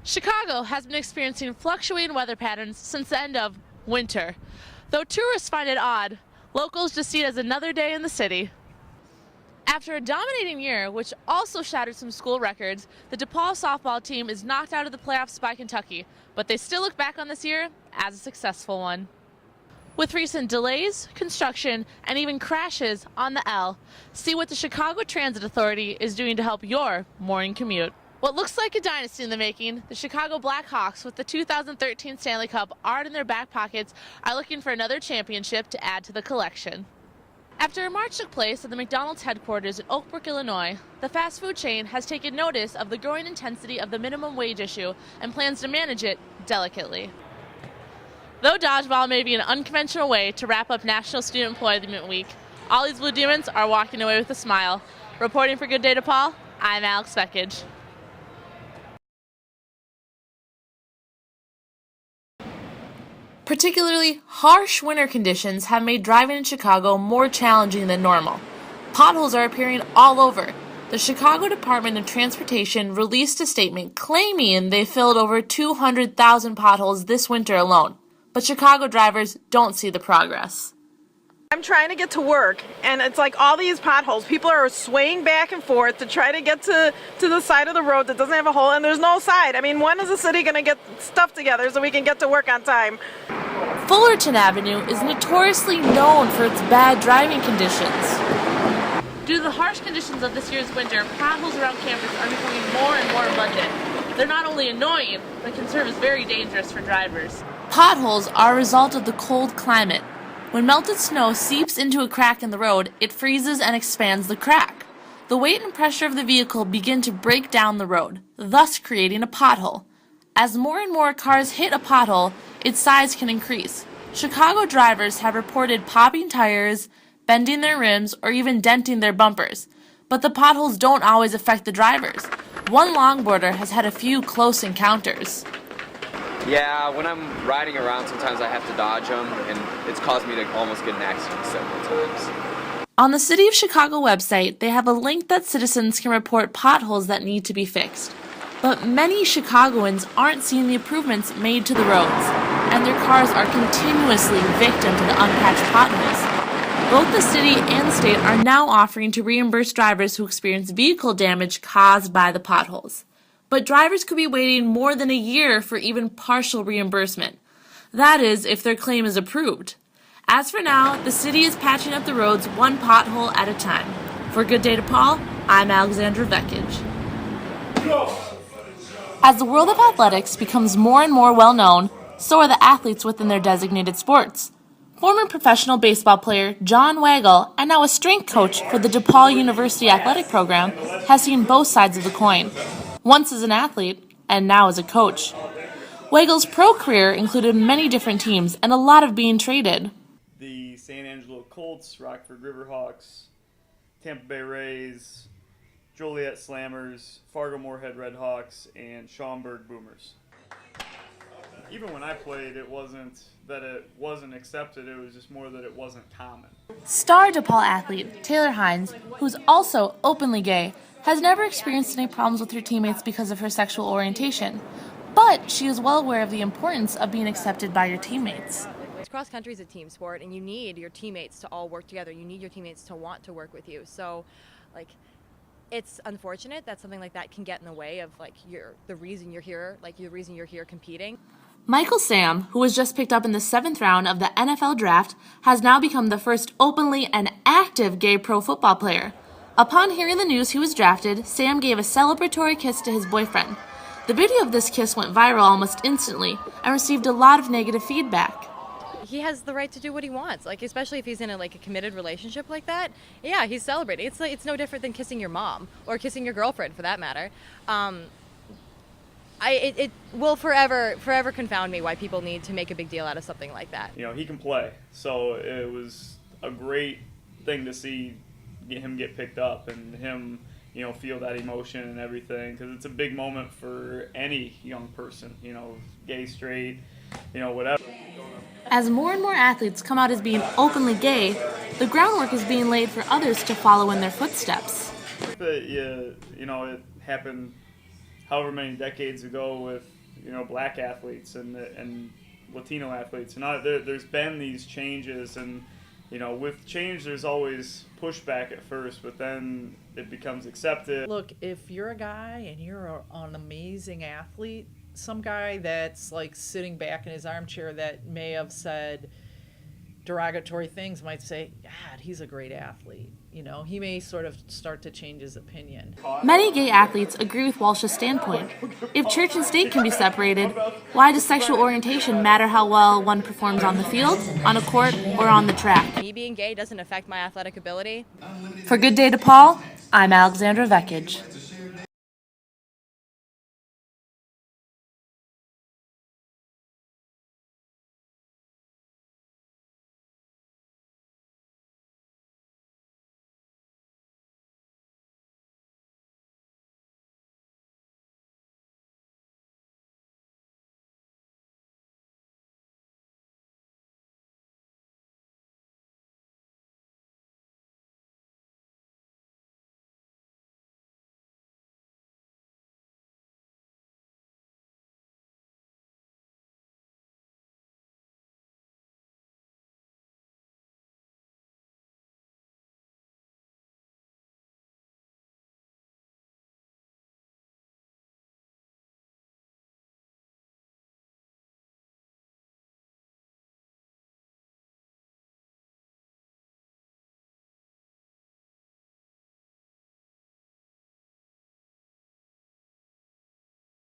Chicago has been experiencing fluctuating weather patterns since the end of winter. Though tourists find it odd, locals just see it as another day in the city. After a dominating year, which also shattered some school records, the DePaul softball team is knocked out of the playoffs by Kentucky, but they still look back on this year as a successful one. With recent delays, construction, and even crashes on the L, see what the Chicago Transit Authority is doing to help your morning commute. What looks like a dynasty in the making, the Chicago Blackhawks with the 2013 Stanley Cup art in their back pockets are looking for another championship to add to the collection. After a march took place at the McDonald's headquarters in Oak Brook, Illinois, the fast food chain has taken notice of the growing intensity of the minimum wage issue and plans to manage it delicately. Though dodgeball may be an unconventional way to wrap up National Student Employment Week, all these Blue Demons are walking away with a smile. Reporting for Good Day DePaul, I'm Alex Beckage. Particularly harsh winter conditions have made driving in Chicago more challenging than normal. Potholes are appearing all over. The Chicago Department of Transportation released a statement claiming they filled over 200,000 potholes this winter alone. But Chicago drivers don't see the progress. I'm trying to get to work, and it's like all these potholes. People are swaying back and forth to try to get to the side of the road that doesn't have a hole, and there's no side. I mean, when is the city going to get stuff together so we can get to work on time? Fullerton Avenue is notoriously known for its bad driving conditions. Due to the harsh conditions of this year's winter, potholes around campus are becoming more and more abundant. They're not only annoying, but can serve as very dangerous for drivers. Potholes are a result of the cold climate. When melted snow seeps into a crack in the road, it freezes and expands the crack. The weight and pressure of the vehicle begin to break down the road, thus creating a pothole. As more and more cars hit a pothole, its size can increase. Chicago drivers have reported popping tires, bending their rims, or even denting their bumpers. But the potholes don't always affect the drivers. One longboarder has had a few close encounters. Yeah, when I'm riding around, sometimes I have to dodge them, and it's caused me to almost get in accidents several times. On the City of Chicago website, they have a link that citizens can report potholes that need to be fixed. But many Chicagoans aren't seeing the improvements made to the roads, and their cars are continuously victim to the unpatched potholes. Both the city and the state are now offering to reimburse drivers who experience vehicle damage caused by the potholes. But drivers could be waiting more than a year for even partial reimbursement. That is, if their claim is approved. As for now, the city is patching up the roads one pothole at a time. For Good Day DePaul, I'm Alexandra Beckage. As the world of athletics becomes more and more well-known, so are the athletes within their designated sports. Former professional baseball player John Wagle, and now a strength coach for the DePaul University athletic program, has seen both sides of the coin. Once as an athlete, and now as a coach. Wagle's pro career included many different teams and a lot of being traded. The San Angelo Colts, Rockford Riverhawks, Tampa Bay Rays, Joliet Slammers, Fargo Moorhead Redhawks, and Schaumburg Boomers. Even when I played, it wasn't that it wasn't accepted, it was just more that it wasn't common. Star DePaul athlete Taylor Hines, who's also openly gay, has never experienced any problems with her teammates because of her sexual orientation, but she is well aware of the importance of being accepted by your teammates. Cross country is a team sport, and you need your teammates to all work together. You need your teammates to want to work with you. So, it's unfortunate that something like that can get in the way of the reason you're here, the reason you're here competing. Michael Sam, who was just picked up in the 7th round of the NFL draft, has now become the first openly and active gay pro football player. Upon hearing the news he was drafted, Sam gave a celebratory kiss to his boyfriend. The video of this kiss went viral almost instantly and received a lot of negative feedback. He has the right to do what he wants, especially if he's in a committed relationship like that. Yeah, he's celebrating. It's no different than kissing your mom or kissing your girlfriend, for that matter. It will forever confound me why people need to make a big deal out of something like that. You know, he can play, so it was a great thing to see him get picked up and him, feel that emotion and everything, because it's a big moment for any young person, gay, straight, whatever. As more and more athletes come out as being openly gay, the groundwork is being laid for others to follow in their footsteps. But it happened however many decades ago with black athletes and Latino athletes. And there's been these changes, and with change there's always pushback at first, but then it becomes accepted. Look, if you're a guy and you're an amazing athlete, some guy that's like sitting back in his armchair that may have said derogatory things might say, God, he's a great athlete. He may sort of start to change his opinion. Many gay athletes agree with Walsh's standpoint. If church and state can be separated, why does sexual orientation matter how well one performs on the field, on a court, or on the track? Me being gay doesn't affect my athletic ability. For Good Day DePaul, I'm Alexandra Vekic.